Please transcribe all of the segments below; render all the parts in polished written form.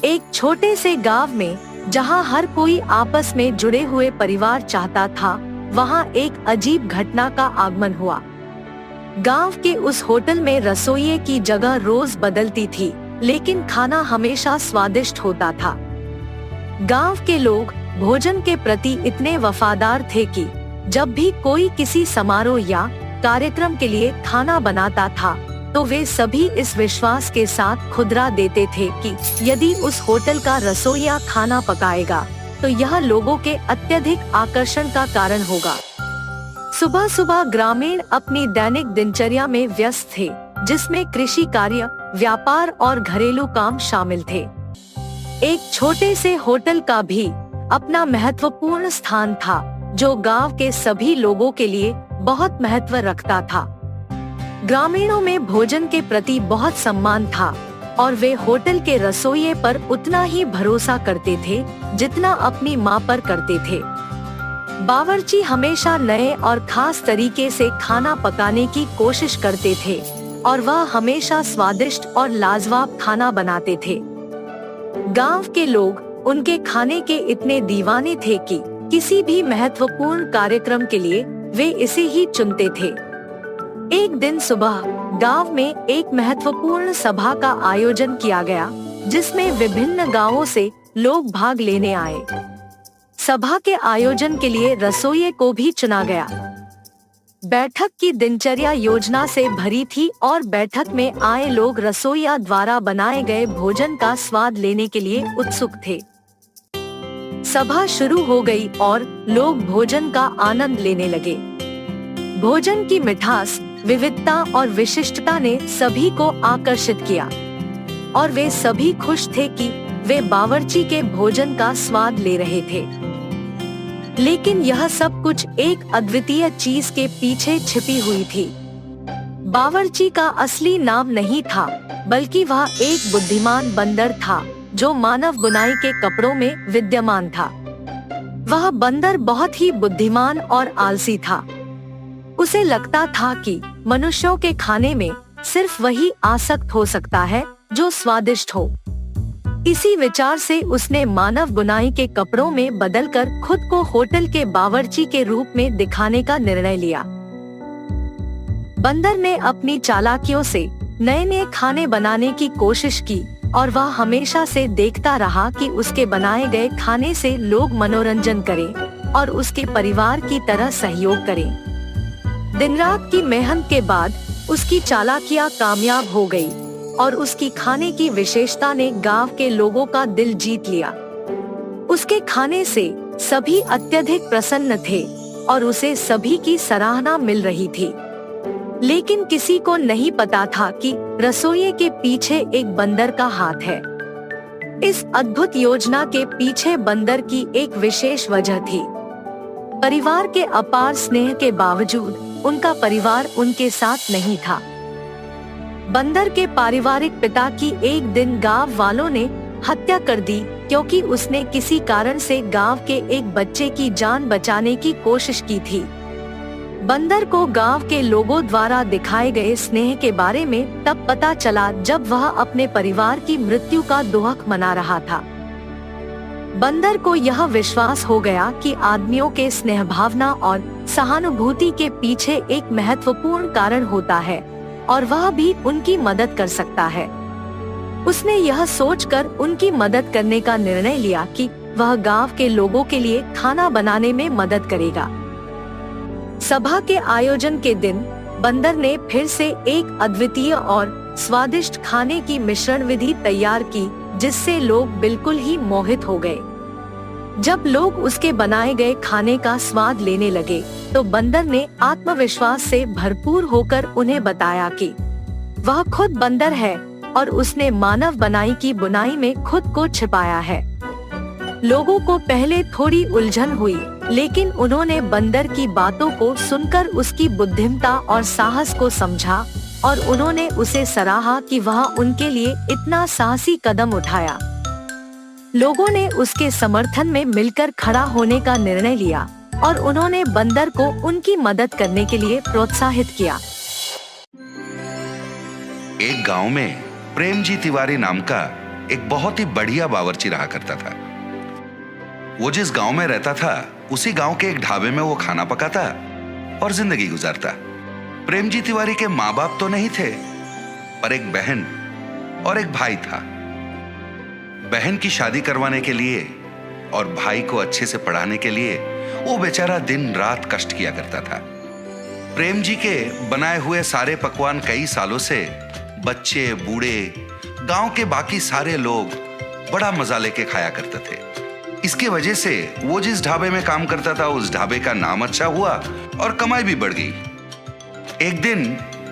एक छोटे से गांव में जहां हर कोई आपस में जुड़े हुए परिवार चाहता था, वहां एक अजीब घटना का आगमन हुआ। गांव के उस होटल में रसोइये की जगह रोज बदलती थी, लेकिन खाना हमेशा स्वादिष्ट होता था। गांव के लोग भोजन के प्रति इतने वफादार थे कि जब भी कोई किसी समारोह या कार्यक्रम के लिए खाना बनाता था, तो वे सभी इस विश्वास के साथ खुदरा देते थे कि यदि उस होटल का रसोइया खाना पकाएगा, तो यह लोगों के अत्यधिक आकर्षण का कारण होगा। सुबह सुबह ग्रामीण अपनी दैनिक दिनचर्या में व्यस्त थे, जिसमें कृषि कार्य, व्यापार और घरेलू काम शामिल थे। एक छोटे से होटल का भी अपना महत्वपूर्ण स्थान था, जो गांव के सभी लोगों के लिए बहुत महत्व रखता था। ग्रामीणों में भोजन के प्रति बहुत सम्मान था और वे होटल के रसोइये पर उतना ही भरोसा करते थे जितना अपनी मां पर करते थे। बावर्ची हमेशा नए और खास तरीके से खाना पकाने की कोशिश करते थे और वह हमेशा स्वादिष्ट और लाजवाब खाना बनाते थे। गांव के लोग उनके खाने के इतने दीवाने थे कि किसी भी महत्वपूर्ण कार्यक्रम के लिए वे इसे ही चुनते थे। एक दिन सुबह गांव में एक महत्वपूर्ण सभा का आयोजन किया गया, जिसमें विभिन्न गांवों से लोग भाग लेने आए। सभा के आयोजन के लिए रसोइये को भी चुना गया। बैठक की दिनचर्या योजना से भरी थी और बैठक में आए लोग रसोइया द्वारा बनाए गए भोजन का स्वाद लेने के लिए उत्सुक थे। सभा शुरू हो गई और लोग भोजन का आनंद लेने लगे। भोजन की मिठास, विविधता और विशिष्टता ने सभी को आकर्षित किया और वे सभी खुश थे कि वे बावर्ची के भोजन का स्वाद ले रहे थे। लेकिन यह सब कुछ एक अद्वितीय चीज के पीछे छिपी हुई थी। बावर्ची का असली नाम नहीं था, बल्कि वह एक बुद्धिमान बंदर था जो मानव बुनाई के कपड़ों में विद्यमान था। वह बंदर बहुत ही बुद्धिमान और आलसी था। उसे लगता था कि मनुष्यों के खाने में सिर्फ वही आसक्त हो सकता है जो स्वादिष्ट हो। इसी विचार से उसने मानव बुनाई के कपड़ों में बदलकर खुद को होटल के बावर्ची के रूप में दिखाने का निर्णय लिया। बंदर ने अपनी चालाकियों से नए नए खाने बनाने की कोशिश की और वह हमेशा से देखता रहा कि उसके बनाए गए खाने से लोग मनोरंजन करें और उसके परिवार की तरह सहयोग करें। दिन रात की मेहनत के बाद उसकी चालाकियां कामयाब हो गई और उसकी खाने की विशेषता ने गांव के लोगों का दिल जीत लिया। उसके खाने से सभी अत्यधिक प्रसन्न थे और उसे सभी की सराहना मिल रही थी। लेकिन किसी को नहीं पता था कि रसोइये के पीछे एक बंदर का हाथ है। इस अद्भुत योजना के पीछे बंदर की एक विशेष वजह थी। परिवार के अपार स्नेह के बावजूद उनका परिवार उनके साथ नहीं था। बंदर के पारिवारिक पिता की एक दिन गांव वालों ने हत्या कर दी, क्योंकि उसने किसी कारण से गांव के एक बच्चे की जान बचाने की कोशिश की थी। बंदर को गांव के लोगों द्वारा दिखाए गए स्नेह के बारे में तब पता चला जब वह अपने परिवार की मृत्यु का दुहक मना रहा था। बंदर को यह विश्वास हो गया कि आदमियों के स्नेह भावना और सहानुभूति के पीछे एक महत्वपूर्ण कारण होता है और वह भी उनकी मदद कर सकता है। उसने यह सोचकर उनकी मदद करने का निर्णय लिया कि वह गांव के लोगों के लिए खाना बनाने में मदद करेगा। सभा के आयोजन के दिन बंदर ने फिर से एक अद्वितीय और स्वादिष्ट खाने की मिश्रण विधि तैयार की, जिससे लोग बिल्कुल ही मोहित हो गए। जब लोग उसके बनाए गए खाने का स्वाद लेने लगे, तो बंदर ने आत्मविश्वास से भरपूर होकर उन्हें बताया कि वह खुद बंदर है और उसने मानव बनाई की बुनाई में खुद को छिपाया है। लोगों को पहले थोड़ी उलझन हुई, लेकिन उन्होंने बंदर की बातों को सुनकर उसकी बुद्धिमत्ता और साहस को समझा और उन्होंने उसे सराहा कि वह उनके लिए इतना साहसी कदम उठाया। लोगों ने उसके समर्थन में मिलकर खड़ा होने का निर्णय लिया और उन्होंने बंदर को उनकी मदद करने के लिए प्रोत्साहित किया। एक गांव में प्रेमजी तिवारी नाम का एक बहुत ही बढ़िया बावर्ची रहा करता था। वो जिस गांव में रहता था उसी गांव के एक ढाबे में वो खाना पकाता और जिंदगी गुजारता। प्रेमजी तिवारी के माँ बाप तो नहीं थे, पर एक बहन और एक भाई था। बहन की शादी करवाने के लिए और भाई को अच्छे से पढ़ाने के लिए वो बेचारा दिन रात कष्ट किया करता था। प्रेम जी के बनाए हुए सारे पकवान कई सालों से बच्चे, बूढ़े, गांव के बाकी सारे लोग बड़ा मजा लेके खाया करते थे। इसकी वजह से वो जिस ढाबे में काम करता था उस ढाबे का नाम अच्छा हुआ और कमाई भी बढ़ गई। एक दिन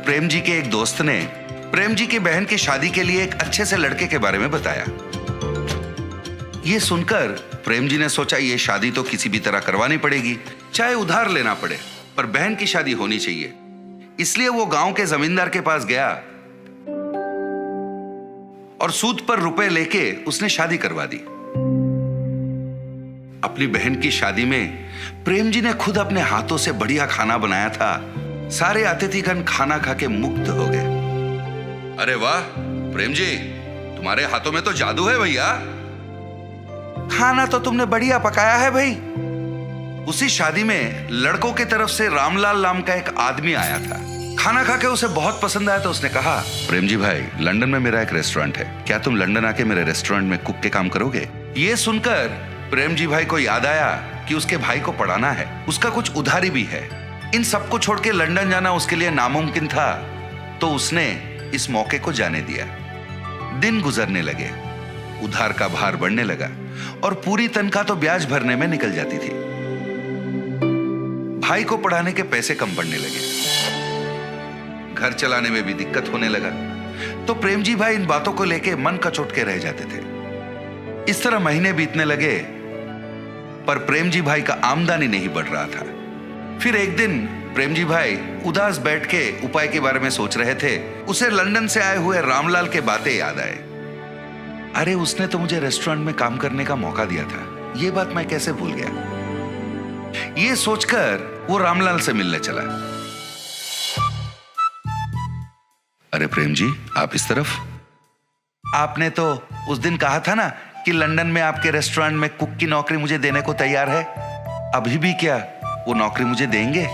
प्रेम जी के एक दोस्त ने प्रेम जी की बहन की शादी के लिए एक अच्छे से लड़के के बारे में बताया। ये सुनकर प्रेम जी ने सोचा ये शादी तो किसी भी तरह करवानी पड़ेगी, चाहे उधार लेना पड़े, पर बहन की शादी होनी चाहिए। इसलिए वो गांव के जमींदार के पास गया और सूद पर रुपए लेके उसने शादी करवा दी। अपनी बहन की शादी में प्रेम जी ने खुद अपने हाथों से बढ़िया खाना बनाया था। सारे अतिथिगण खाना खा के मुग्ध हो गए। अरे वाह प्रेम जी, तुम्हारे हाथों में तो जादू है भैया। खाना तो तुमने बढ़िया पकाया है भाई। उसी शादी में लड़कों की तरफ से रामलाल नाम का एक आदमी आया था। खाना खा के उसे बहुत पसंद आया तो उसने कहा, प्रेम जी भाई, लंदन में मेरा एक रेस्टोरेंट है, क्या तुम लंदन आके मेरे रेस्टोरेंट में कुक के काम करोगे? ये सुनकर प्रेम जी भाई को याद आया कि उसके भाई को पढ़ाना है, उसका कुछ उधारी भी है। इन सबको छोड़ के लंदन जाना उसके लिए नामुमकिन था, तो उसने इस मौके को जाने दिया। दिन गुजरने लगे, उधार का भार बढ़ने लगा और पूरी तनख्वाह तो ब्याज भरने में निकल जाती थी। भाई को पढ़ाने के पैसे कम पड़ने लगे, घर चलाने में भी दिक्कत होने लगा। तो प्रेम जी भाई इन बातों को लेके मन कचोट के रह जाते थे। इस तरह महीने बीतने लगे, पर प्रेम जी भाई का आमदनी नहीं बढ़ रहा था। फिर एक दिन प्रेम जी भाई उदास बैठ के उपाय के बारे में सोच रहे थे। उसे लंदन से आए हुए रामलाल के बातें याद आए। अरे उसने तो मुझे रेस्टोरेंट में काम करने का मौका दिया था, ये बात मैं कैसे भूल गया। ये सोचकर वो रामलाल से मिलने चला। अरे प्रेम जी, आप इस तरफ? आपने तो उस दिन कहा था ना कि लंदन में आपके रेस्टोरेंट में कुक की नौकरी मुझे देने को तैयार है। अभी भी क्या वो नौकरी मुझे देंगे?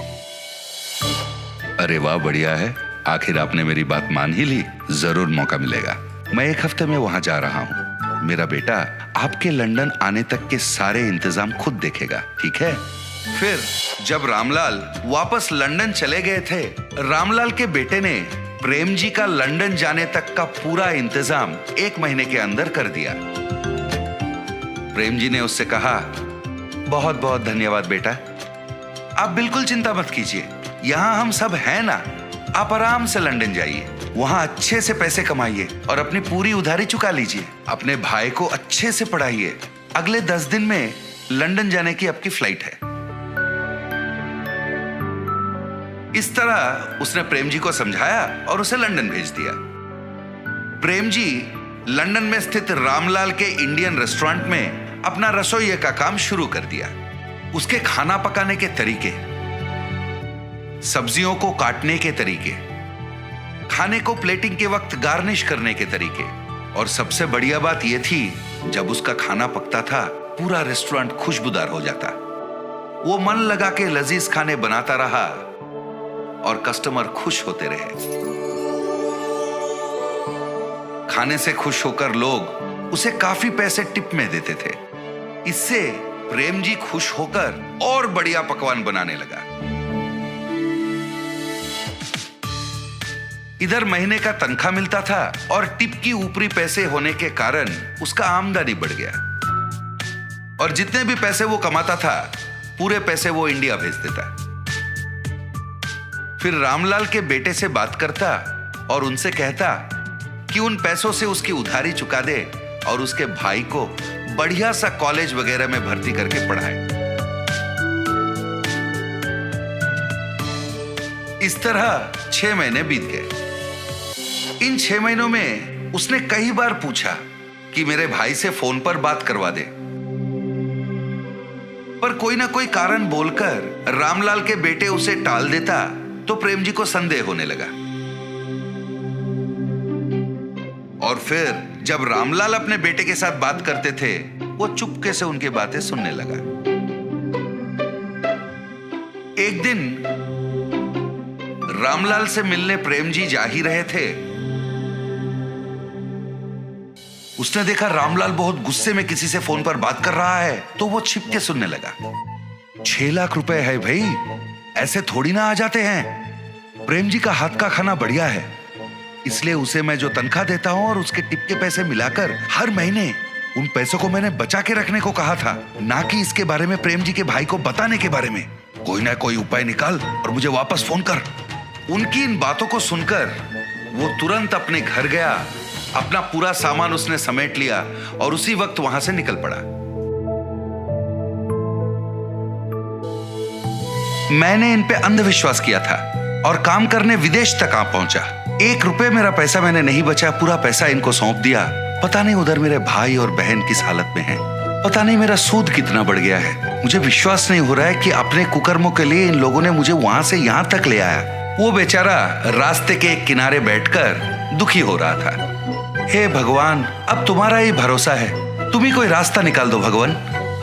अरे वाह, बढ़िया है, आखिर आपने मेरी बात मान ही ली। जरूर मौका मिलेगा। मैं एक हफ्ते में वहां जा रहा हूं। मेरा बेटा आपके लंदन आने तक के सारे इंतजाम खुद देखेगा, ठीक है? फिर जब रामलाल वापस लंदन चले गए थे, रामलाल के बेटे ने प्रेम जी का लंदन जाने तक का पूरा इंतजाम 1 महीने के अंदर कर दिया। प्रेम जी ने उससे कहा, बहुत बहुत धन्यवाद बेटा, आप बिल्कुल चिंता मत कीजिए, यहां हम सब हैं ना। आप आराम से लंदन जाइए, वहां अच्छे से पैसे कमाइए और अपनी पूरी उधारी चुका लीजिए। अपने भाई को अच्छे से पढ़ाइए। अगले 10 दिन में लंदन जाने की आपकी फ्लाइट है। इस तरह उसने प्रेम जी को समझाया और उसे लंदन भेज दिया। प्रेम जी लंदन में स्थित रामलाल के इंडियन रेस्टोरेंट में अपना रसोइये का काम शुरू कर दिया। उसके खाना पकाने के तरीके, सब्जियों को काटने के तरीके, खाने को प्लेटिंग के वक्त गार्निश करने के तरीके, और सबसे बढ़िया बात यह थी, जब उसका खाना पकता था पूरा रेस्टोरेंट खुशबूदार हो जाता। वो मन लगा के लजीज खाने बनाता रहा और कस्टमर खुश होते रहे। खाने से खुश होकर लोग उसे काफी पैसे टिप में देते थे। इससे प्रेम जी खुश होकर और बढ़िया पकवान बनाने लगा। इधर महीने का तनख्वाह मिलता था और टिप की ऊपरी पैसे होने के कारण उसका आमदनी बढ़ गया, और जितने भी पैसे वो कमाता था पूरे पैसे वो इंडिया भेज देता। फिर रामलाल के बेटे से बात करता और उनसे कहता कि उन पैसों से उसकी उधारी चुका दे और उसके भाई को बढ़िया सा कॉलेज वगैरह में भर्ती करके पढ़ाए। इस तरह 6 महीने बीत गए। इन 6 महीनों में उसने कई बार पूछा कि मेरे भाई से फोन पर बात करवा दे, पर कोई ना कोई कारण बोलकर रामलाल के बेटे उसे टाल देता तो प्रेम जी को संदेह होने लगा। और फिर जब रामलाल अपने बेटे के साथ बात करते थे, वो चुपके से उनकी बातें सुनने लगा। एक दिन रामलाल से मिलने प्रेम जी जा ही रहे थे। उसने देखा रामलाल बहुत गुस्से में किसी से फोन पर बात कर रहा है, तो वो छिप के सुनने लगा। 6 लाख रुपए है भाई, ऐसे थोड़ी ना आ जाते हैं। प्रेम जी का हाथ का खाना बढ़िया है, इसलिए उसे मैं जो तनख्वाह देता हूं और उसके टिप के पैसे मिलाकर हर महीने उन पैसों को मैंने बचा के रखने को कहा था, ना कि इसके बारे में प्रेम जी के भाई को बताने के बारे में। कोई ना कोई उपाय निकाल और मुझे वापस फोन कर। उनकी इन बातों को सुनकर वो तुरंत अपने घर गया, अपना पूरा सामान उसने समेट लिया और उसी वक्त वहां से निकल पड़ा। मैंने इन पे अंधविश्वास किया था और काम करने विदेश तक आ पहुंचा। 1 रुपए मेरा पैसा मैंने नहीं बचा, पूरा पैसा इनको सौंप दिया। पता नहीं उधर मेरे भाई और बहन किस हालत में हैं। पता नहीं मेरा सूद कितना बढ़ गया है। मुझे विश्वास नहीं हो रहा है कि अपने कुकर्मों के लिए इन लोगों ने मुझे वहां से यहां तक ले आया। वो बेचारा रास्ते के एक किनारे बैठकर दुखी हो रहा था। हे भगवान, अब तुम्हारा ही भरोसा है, तुम ही कोई रास्ता निकाल दो भगवान।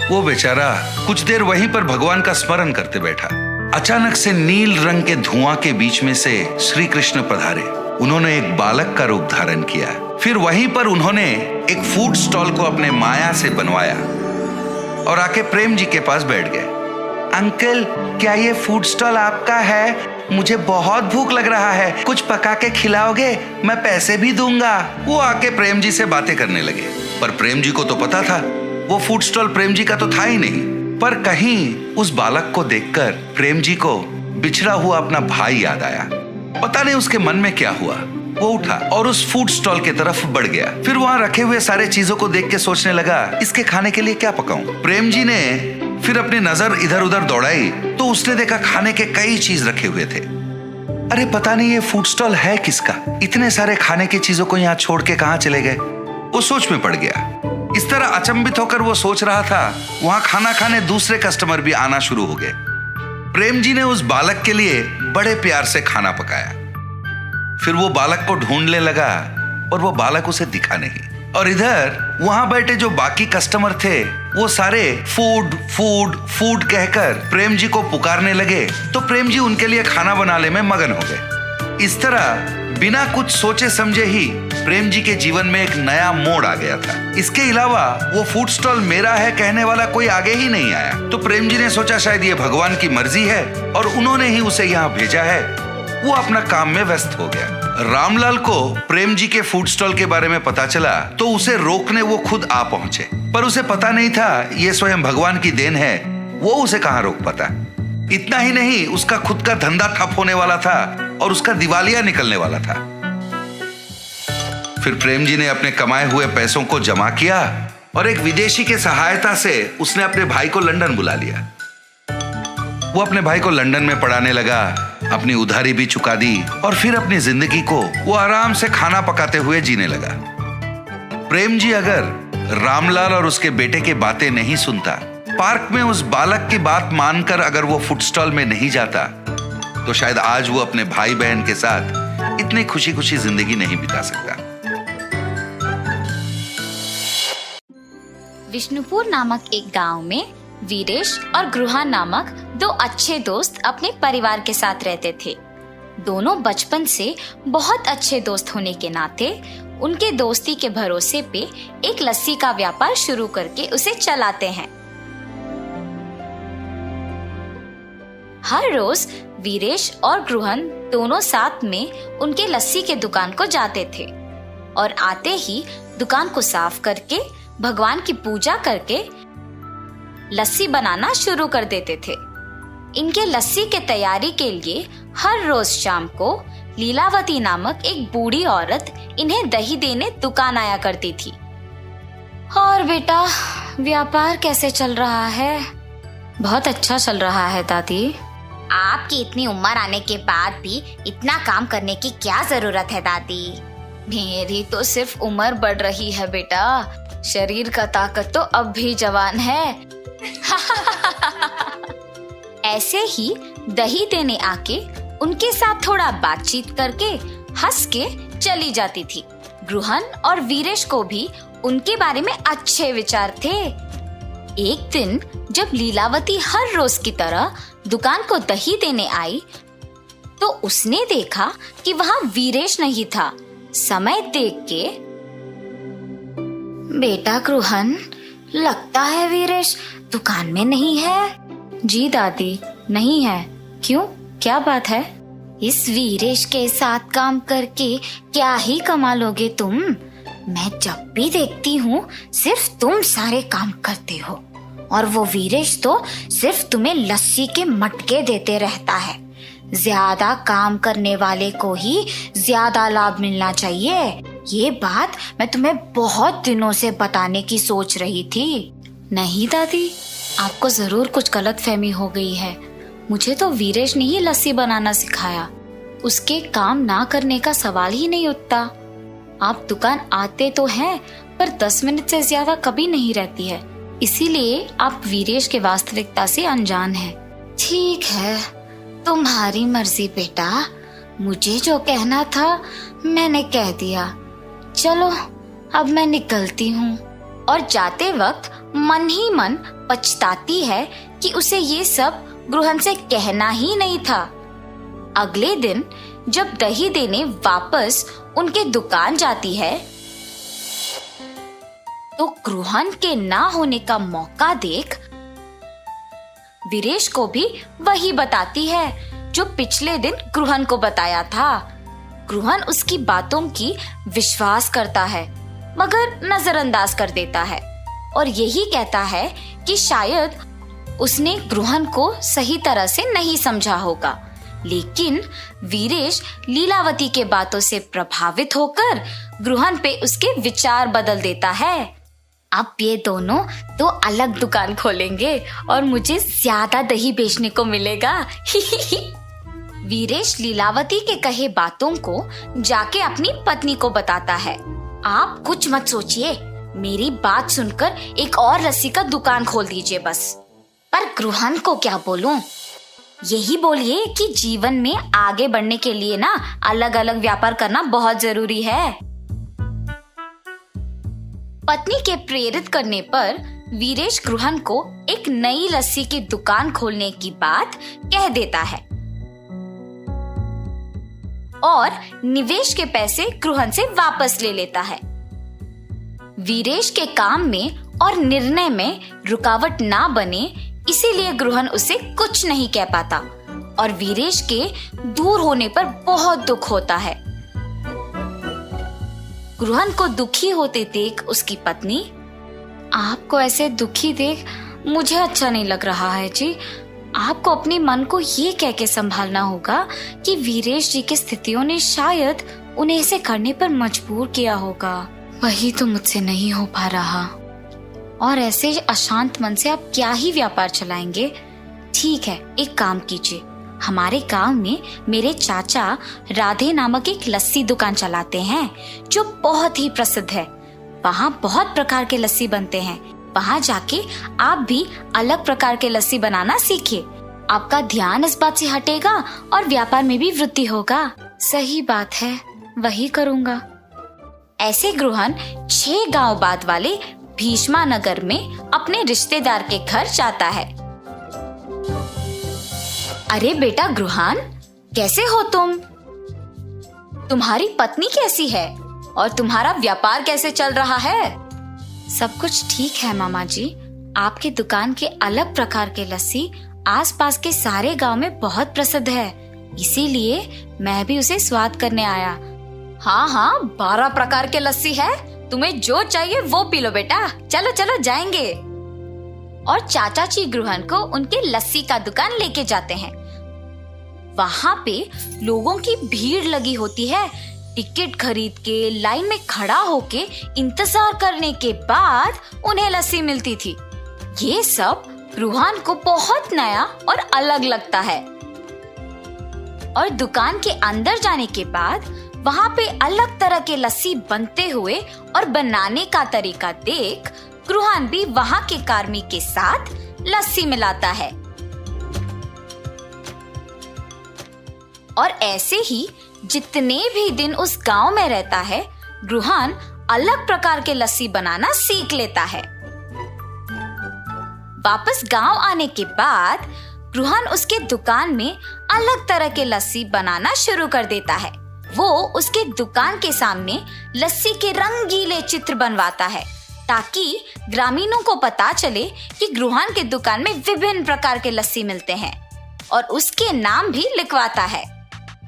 वो बेचारा कुछ देर वहीं पर भगवान का स्मरण करते बैठा। अचानक से नील रंग के धुआं के बीच में से श्री कृष्ण पधारे। उन्होंने एक बालक का रूप धारण किया। फिर वहीं पर उन्होंने एक फूड स्टॉल को अपने माया से बनवाया और आके प्रेम जी के पास बैठ गए। अंकल, क्या ये फूड स्टॉल आपका है? मुझे बहुत भूख लग रहा है, कुछ पका के खिलाओगे? मैं पैसे भी दूंगा। वो आके प्रेम जी से बातें करने लगे, पर प्रेम जी को तो पता था वो फूड स्टॉल प्रेम जी का तो था ही नहीं। पर कहीं उस बालक को देखकर प्रेम जी को बिछड़ा हुआ अपना भाई याद आया। पता नहीं उसके मन में क्या हुआ। वो उठा और उस फूड स्टॉल की तरफ बढ़ गया। फिर वहां रखे हुए सारे चीजों को देख के सोचने लगा, इसके खाने के लिए क्या पकाऊं? प्रेम जी ने फिर अपनी नजर इधर उधर दौड़ाई तो उसने देखा खाने के कई चीज रखे हुए थे। अरे पता नहीं ये फूड स्टॉल है किसका? इतने सारे खाने की चीजों को यहाँ छोड़ के कहाँ चले गए? वो सोच में पड़ गया। इस तरह अचंभित होकर वो सोच रहा था, वहां खाना खाने दूसरे कस्टमर भी आना शुरू हो गए। प्रेम जी ने उस बालक के लिए बड़े प्यार से खाना पकाया। फिर वो बालक को ढूंढने लगा और वो बालक उसे दिखा नहीं। और इधर वहां बैठे जो बाकी कस्टमर थे वो सारे फूड फूड फूड कहकर प्रेम जी को पुकारने लगे, तो प्रेम जी उनके लिए खाना बनाने में मगन हो गए। इस तरह बिना कुछ सोचे समझे ही प्रेम जी के जीवन में एक नया मोड़ आ गया था। इसके अलावा वो फूड स्टॉल मेरा है कहने वाला कोई आगे ही नहीं आया। तो प्रेम जी ने सोचा शायद ये भगवान की मर्जी है और उन्होंने ही उसे यहाँ भेजा है। वो अपना काम में व्यस्त हो गया। रामलाल को प्रेम जी के फूड स्टॉल के बारे में पता चला तो उसे रोकने वो खुद आ पहुंचे, पर उसे पता नहीं था ये स्वयं भगवान की देन है। वो उसे कहां रोक पाता। इतना ही नहीं, उसका खुद का धंधा ठप होने वाला था और उसका दिवालिया निकलने वाला था। फिर प्रेम जी ने अपने कमाए हुए पैसों को जमा किया और एक विदेशी के सहायता से उसने अपने भाई को लंदन बुला लिया। वो अपने भाई को लंदन में पढ़ाने लगा, अपनी उधारी भी चुका दी और फिर अपनी जिंदगी को वो आराम से खाना पकाते हुए जीने लगा। प्रेम जी अगर रामलाल और उसके बेटे की बातें नहीं सुनता, पार्क में उस बालक की बात मानकर अगर वो फूड स्टॉल में नहीं जाता, तो शायद आज वो अपने भाई बहन के साथ इतनी खुशी खुशी जिंदगी नहीं बिता सकता। विष्णुपुर नामक एक गांव में वीरेश और गृहा नामक 2 अच्छे दोस्त अपने परिवार के साथ रहते थे। दोनों बचपन से बहुत अच्छे दोस्त होने के नाते उनके दोस्ती के भरोसे पे एक लस्सी का व्यापार शुरू करके उसे चलाते हैं। हर रोज वीरेश और गृहन दोनों साथ में उनके लस्सी के दुकान को जाते थे और आते ही दुकान को साफ करके भगवान की पूजा करके लस्सी बनाना शुरू कर देते थे। इनके लस्सी के तैयारी के लिए हर रोज शाम को लीलावती नामक एक बूढ़ी औरत इन्हें दही देने दुकान आया करती थी। और बेटा, व्यापार कैसे चल रहा है? बहुत अच्छा चल रहा है दादी। आपकी इतनी उम्र आने के बाद भी इतना काम करने की क्या जरूरत है दादी? मेरी तो सिर्फ उम्र बढ़ रही है बेटा, शरीर का ताकत तो अब भी जवान है। ऐसे ही दही देने आके उनके साथ थोड़ा बातचीत करके हंस के चली जाती थी। गृहन और वीरेश को भी उनके बारे में अच्छे विचार थे। एक दिन जब लीलावती हर रोज की तरह दुकान को दही देने आई, तो उसने देखा कि वहाँ वीरेश नहीं था। समय देख के, बेटा गृहन, लगता है वीरेश दुकान में नहीं है। जी दादी, नहीं है। क्यों, क्या बात है? इस वीरेश के साथ काम करके क्या ही कमा लोगे तुम? मैं जब भी देखती हूँ सिर्फ तुम सारे काम करते हो, और वो वीरेश तो सिर्फ तुम्हें लस्सी के मटके देते रहता है। ज्यादा काम करने वाले को ही ज्यादा लाभ मिलना चाहिए। ये बात मैं तुम्हें बहुत दिनों से बताने की सोच रही थी। नहीं दादी, आपको जरूर कुछ गलतफहमी हो गई है। मुझे तो वीरेश ने ही लस्सी बनाना सिखाया। उसके काम ना करने का सवाल ही नहीं उठता। आप दुकान आते तो हैं, पर 10 मिनट से ज्यादा कभी नहीं रहती है। इसीलिए आप वीरेश के वास्तविकता से अनजान हैं। ठीक है, तुम्हारी मर्जी बेटा। मुझे जो कहना था मैंने कह दिया। चलो अब मैं निकलती हूँ। और जाते वक्त मन ही मन पछताती है कि उसे ये सब गृहन से कहना ही नहीं था। अगले दिन जब दही देने वापस उनके दुकान जाती है, तो गृहन के ना होने का मौका देख वीरेश को भी वही बताती है जो पिछले दिन गृहन को बताया था। गृहन उसकी बातों की विश्वास करता है, मगर नजरअंदाज कर देता है और यही कहता है कि शायद उसने गृहन को सही तरह से नहीं समझा होगा। लेकिन वीरेश लीलावती के बातों से प्रभावित होकर गृहन पे उसके विचार बदल देता है। अब ये दोनों तो अलग दुकान खोलेंगे और मुझे ज्यादा दही बेचने को मिलेगा। वीरेश लीलावती के कहे बातों को जाके अपनी पत्नी को बताता है। आप कुछ मत सोचिए, मेरी बात सुनकर एक और लस्सी का दुकान खोल दीजिए बस। पर गृहन को क्या बोलूं? यही बोलिए कि जीवन में आगे बढ़ने के लिए ना अलग अलग व्यापार करना बहुत जरूरी है। पत्नी के प्रेरित करने पर वीरेश गृहन को एक नई लस्सी की दुकान खोलने की बात कह देता है और निवेश के पैसे गृहन से वापस ले लेता है। वीरेश के काम में और निर्णय में रुकावट ना बने, इसीलिए गृहन उसे कुछ नहीं कह पाता और वीरेश के दूर होने पर बहुत दुख होता है। गृहन को दुखी होते देख उसकी पत्नी, आपको ऐसे दुखी देख मुझे अच्छा नहीं लग रहा है जी। आपको अपने मन को ये कह के संभालना होगा कि वीरेश जी की स्थितियों ने शायद उन्हें ऐसे करने पर मजबूर किया होगा। वही तो मुझसे नहीं हो पा रहा, और ऐसे अशांत मन से आप क्या ही व्यापार चलाएंगे। ठीक है, एक काम कीजिए, हमारे गांव में मेरे चाचा राधे नामक एक लस्सी दुकान चलाते हैं जो बहुत ही प्रसिद्ध है। वहाँ बहुत प्रकार के लस्सी बनते हैं। वहाँ जाके आप भी अलग प्रकार के लस्सी बनाना सीखिए। आपका ध्यान इस बात से हटेगा और व्यापार में भी वृद्धि होगा। सही बात है, वही करूँगा। ऐसे गृहन 6 गांव बाद वाले भीष्मा नगर में अपने रिश्तेदार के घर जाता है। अरे बेटा गृहन, कैसे हो तुम? तुम्हारी पत्नी कैसी है और तुम्हारा व्यापार कैसे चल रहा है? सब कुछ ठीक है मामा जी। आपके दुकान के अलग प्रकार के लस्सी आसपास के सारे गांव में बहुत प्रसिद्ध है, इसीलिए मैं भी उसे स्वाद करने आया। हाँ, 12 प्रकार के लस्सी है। तुम्हें जो चाहिए वो पी लो बेटा। चलो चलो जाएंगे। और चाचा जी गृहन को उनके लस्सी का दुकान लेके जाते हैं। वहाँ पे लोगों की भीड़ लगी होती है। टिकट खरीद के लाइन में खड़ा होके इंतजार करने के बाद उन्हें लस्सी मिलती थी। ये सब गृहन को बहुत नया और अलग लगता है। और दुकान के अंदर जाने के बाद वहाँ पे अलग तरह के लस्सी बनते हुए और बनाने का तरीका देख गृहन भी वहाँ के कार्मिक के साथ लस्सी मिलाता है। और ऐसे ही जितने भी दिन उस गांव में रहता है, ग्रुहन अलग प्रकार के लस्सी बनाना सीख लेता है। वापस गांव आने के बाद ग्रुहन उसके दुकान में अलग तरह के लस्सी बनाना शुरू कर देता है। वो उसके दुकान के सामने लस्सी के रंगीले चित्र बनवाता है ताकि ग्रामीणों को पता चले कि ग्रुहन के दुकान में विभिन्न प्रकार के लस्सी मिलते हैं, और उसके नाम भी लिखवाता है।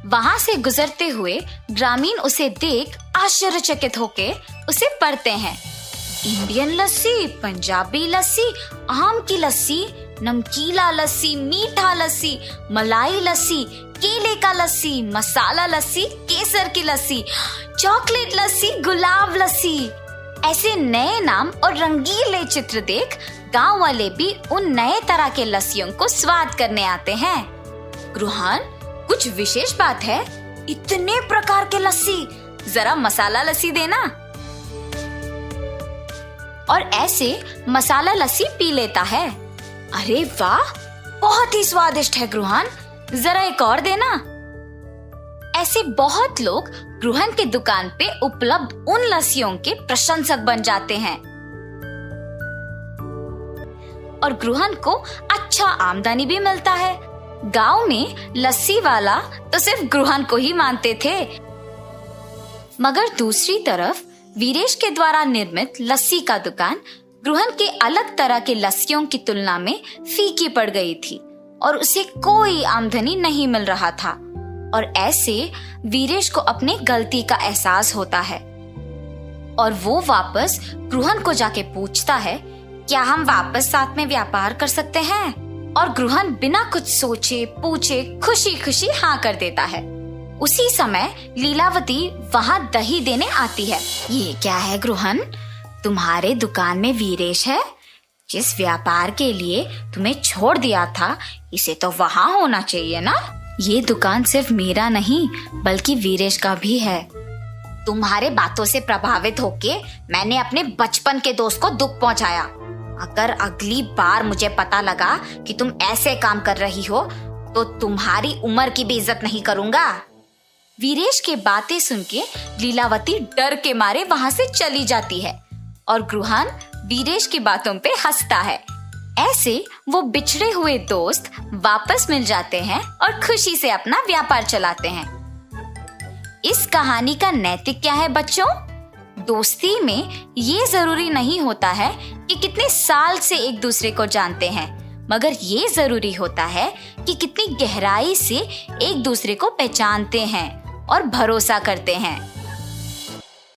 वहां से गुजरते हुए ग्रामीण उसे देख आश्चर्यचकित होके उसे पढ़ते हैं। इंडियन लस्सी, पंजाबी लस्सी, आम की लस्सी, नमकीला लस्सी, मीठा लस्सी, मलाई लस्सी, केले का लस्सी, मसाला लस्सी, केसर की लस्सी, चॉकलेट लस्सी, गुलाब लस्सी। ऐसे नए नाम और रंगीले चित्र देख गांव वाले भी उन नए तरह के लस्सियों को स्वाद करने आते हैं। ग्रुहन, कुछ विशेष बात है? इतने प्रकार के लस्सी, जरा मसाला लस्सी देना। और ऐसे मसाला लस्सी पी लेता है। अरे वाह, बहुत ही स्वादिष्ट है ग्रुहन, जरा एक और देना। ऐसे बहुत लोग ग्रुहन के दुकान पे उपलब्ध उन लस्सियों के प्रशंसक बन जाते हैं और ग्रुहन को अच्छा आमदनी भी मिलता है। गांव में लस्सी वाला तो सिर्फ ग्रुहन को ही मानते थे, मगर दूसरी तरफ वीरेश के द्वारा निर्मित लस्सी का दुकान ग्रुहन के अलग तरह के लस्सियों की तुलना में फीकी पड़ गई थी और उसे कोई आमदनी नहीं मिल रहा था। और ऐसे वीरेश को अपने गलती का एहसास होता है और वो वापस ग्रुहन को जाके पूछता है, क्या हम वापस साथ में व्यापार कर सकते हैं? और ग्रुहन बिना कुछ सोचे पूछे खुशी खुशी हाँ कर देता है। उसी समय लीलावती वहाँ दही देने आती है। ये क्या है ग्रुहन, तुम्हारे दुकान में वीरेश है? जिस व्यापार के लिए तुम्हें छोड़ दिया था, इसे तो वहाँ होना चाहिए ना। ये दुकान सिर्फ मेरा नहीं बल्कि वीरेश का भी है। तुम्हारे बातों से प्रभावित होके मैंने अपने बचपन के दोस्त को दुख पहुंचाया। अगर अगली बार मुझे पता लगा कि तुम ऐसे काम कर रही हो तो तुम्हारी उम्र की भी इज्जत नहीं करूंगा। वीरेश के बातें सुन के लीलावती डर के मारे वहां से चली जाती है और ग्रुहन वीरेश की बातों पे हंसता है। ऐसे वो बिछड़े हुए दोस्त वापस मिल जाते हैं और खुशी से अपना व्यापार चलाते हैं। इस कहानी का नैतिक क्या है बच्चों? दोस्ती में ये जरूरी नहीं होता है कि कितने साल से एक दूसरे को जानते हैं, मगर ये जरूरी होता है कि कितनी गहराई से एक दूसरे को पहचानते हैं और भरोसा करते हैं।